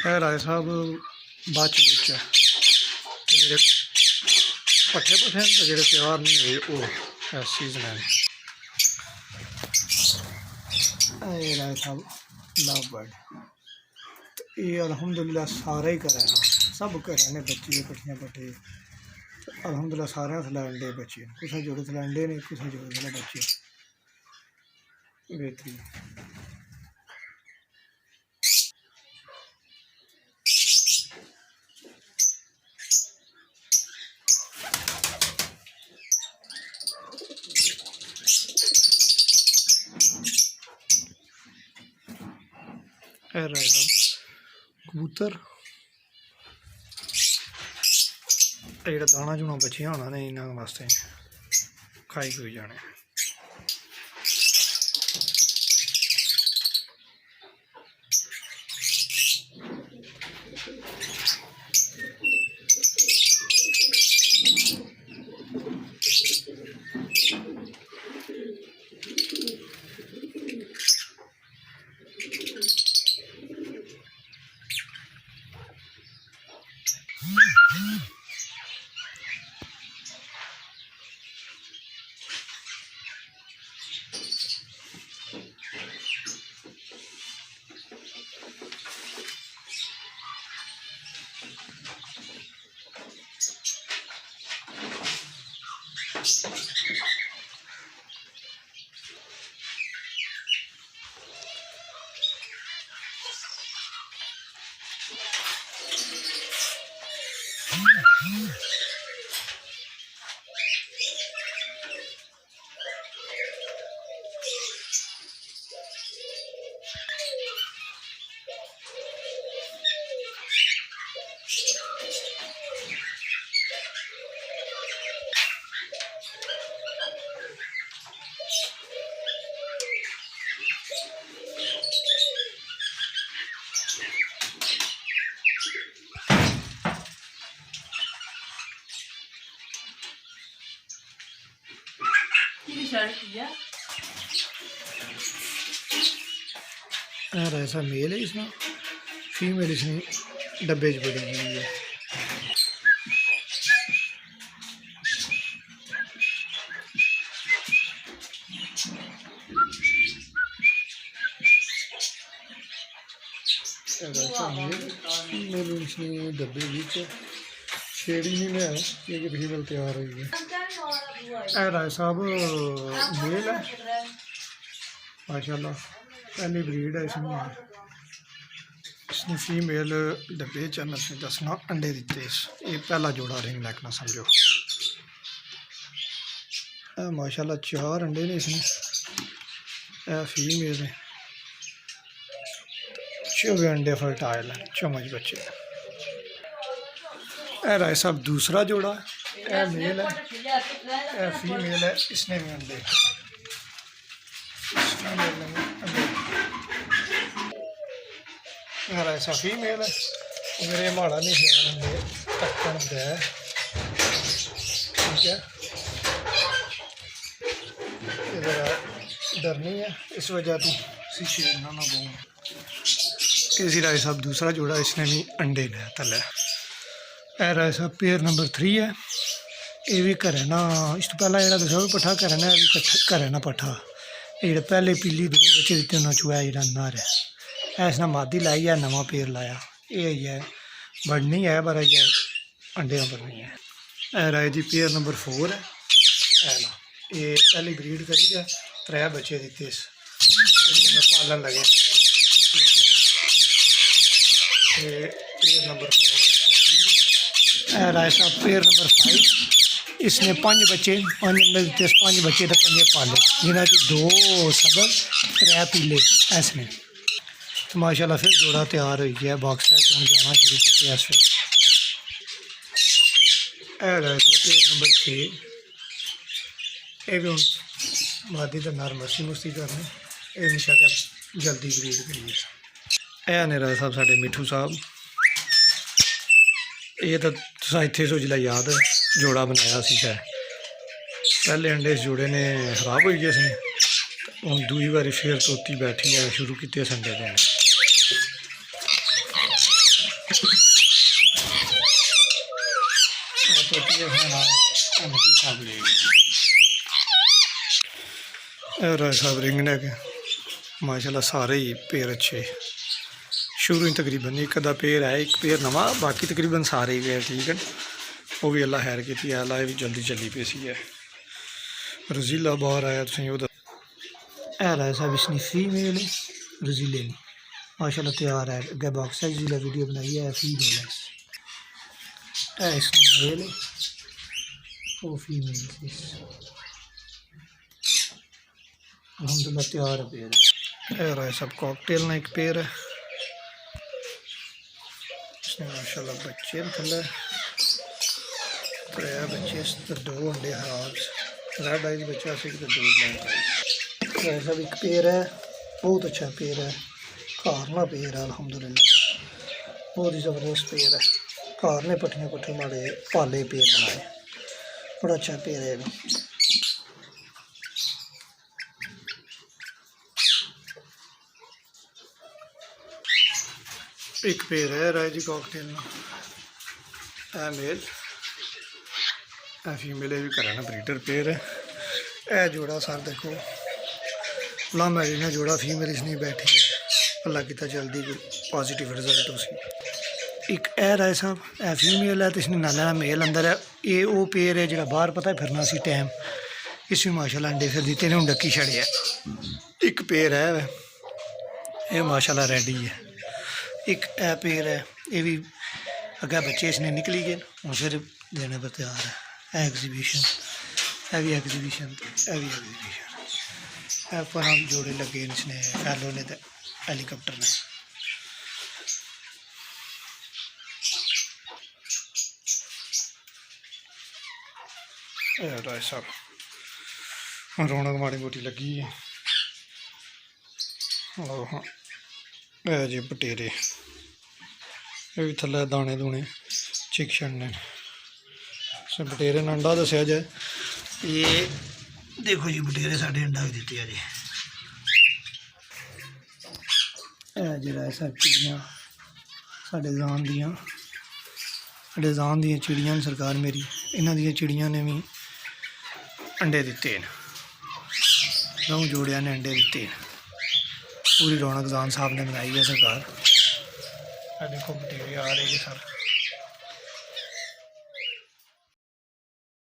है राय साहब बच बुच है जो पट्ठे पुट्ठे हैं तो जो तैयार नहीं हुए वो इस सीजन है। राय साहब लव बर्ड तो ये अलहमदुलिल्लाह सारे ही घर सब घर ने बच्चे पट्ठियाँ पट्ठे अलहमदुलिल्लाह सारे थल्ले अंडे बच्चे कुछ जोड़े थल्ले अंडे ने कुछ जोड़े थल्ले बच्चे बेहतरीन। कबूतर जो दाना चूना बचिया होना ने इन्होंने वास्ते खाई खुई जाने। ऐसा मेल है इसमें फीमेल इसमें डब्बे च बड़ी हुई है। फीमेल इसमें डब्बे शेडी नहीं है क्योंकि फीमेल तैयार हुई है। राय साहब मेल है माशाल्लाह पहली ब्रीड है इसमें इसने फीमेल डब्बे च नस्ल दसना अंडे दिते ये पहला जोड़ा रिंग नेक ना समझो। माशाल्लाह 4 अंडे ने इसमें फीमेल है 24 अंडे फर्टाइल है चमच बच्चे। राय साहब दूसरा जोड़ा है मेल है फीमेल है इसने भी अंडे ऐसा फीमेल है मेरे माड़ा नहीं ख्याल अंडे टक्कन दे ठीक है डरनी है इस वजह तो शेर ना बोल किसी राय साहब दूसरा जोड़ा इसने भी अंडे लिया तले। राय साहब पेयर नंबर 3 है ये भी घर ना इस तो पहला जो दसा भी पट्ठा घर ना घर ना पट्ठा ये पहले पीली 2 बच्चे दिते उन्होंने चुआ जो नर है इसने मादी लाई है नवा पेड़ लाया ये है बढ़नी है पर है अंडे पर नहीं है। राय जी पेयर नंबर 4 है ना ये पहली ब्रीड करी है 3 बच्चे दिते पालन लगे पेयर नंबर 4 राय साहब पेयर नंबर 5 इसने 5 बच्चे 5 दिते 5 बच्चे तो 5 पाले जिन्हें 2 सबल 3 पीले इसने तो माशाल्लाह फिर जोड़ा तैयार हो गया बॉक्स है तो जाना शुरू किया इस पेयर नंबर 6 ये भी हम मादी तो नर मस्ती मुस्ती करने ये इंशाअल्लाह जल्दी ब्रीड करिए। ने राय साहब साढ़े मिठू साहब ये तो इतने सो जिला याद जोड़ा बनाया शायद पहले अंडे इस जोड़े ने खराब हो गए थे हम दूई बारी फिर तोती बैठी है शुरू किए अंडे देने राय साहब रिंग ने के माशाल्लाह सारे ही पेड़ अच्छे शुरू ही तकरीबन एक अद्धा पेड़ है एक पेड़ नवा बाकी तकरीबन सारे ही पेड़ ठीक है वो भी अल्लाह खैर की अल्लाह भी जल्दी चली पे सी है रजीला बाहर आया तुम वो राय साहब इसने फीमेल रजीले ने माशाल्लाह तैयार है अगे बॉक्स है जिला वीडियो बनाई है फीमेल है इसमें मेल है वो फीमेल अलहमदुलिल्लाह तैयार है पेड़ है सब कॉकटेल ना एक पेड़ है इसने माशाल्लाह बच्चे थले त्रै बच्चे तो दो अंडे खराब रेड आइज बच्चा से तो दो ब्लैक आइज ऐसा भी एक पेड़ है बहुत अच्छा पेड़ है कारना पेड़ है अल्हम्दुलिल्लाह बहुत ही ज़बरदस्त पेड़ है कार ने पट्टियाँ पुट्ठे मारे पाले पेड़ बनाए बड़ा अच्छा पेड़ है भी एक पेड़ है रायजी कॉकटेल मेल फीमेल भी कराना ब्रीडर पेड़ है ए जोड़ा सर देखो ला मैरिज ने जोड़ा फीमेल इसने बैठी है अल्लाह कितना जल्दी पॉजिटिव रिजल्ट उसी एक ए राय साहब ए फीमेल है तो इसने नाला मेल अंदर है ये वो पेड़ है जो बाहर पता है फिरना सी टाइम इसमें माशाल्लाह अंडे फिर दिते ने डक्की छड़े एक पेड़ है ये माशाल्लाह रेडी है एक ए पेड़ है ये भी अगर बच्चे इसने निकली गए और फिर देने पर तैयार है एग्जीबिशन है भी एग्जीबिशन है भी एग्जीबिशन है पर हम जोड़े लगे इसने फैलो ने तो हेलीकॉप्टर ने राय साहब रौनक माड़ी मोटी लगी है हाँ जी बटेरे ये भी थले दाने दूने चिक छड़ने बटेरे ने अंडा दसिया जाए ये देखो जी बटेरे साढ़े अंडा भी दिते है जी राय साहब चिड़ियाँ साढ़े जान दियाँ चिड़ियाँ सरकार मेरी इन्हों दी चिड़ियाँ ने भी अंडे दिते हैं दो जोड़िया ने अंडे दिते हैं पूरी रौनक जान साहब ने बनाई है सरकार देखो बटेरे आ रहे हैं सर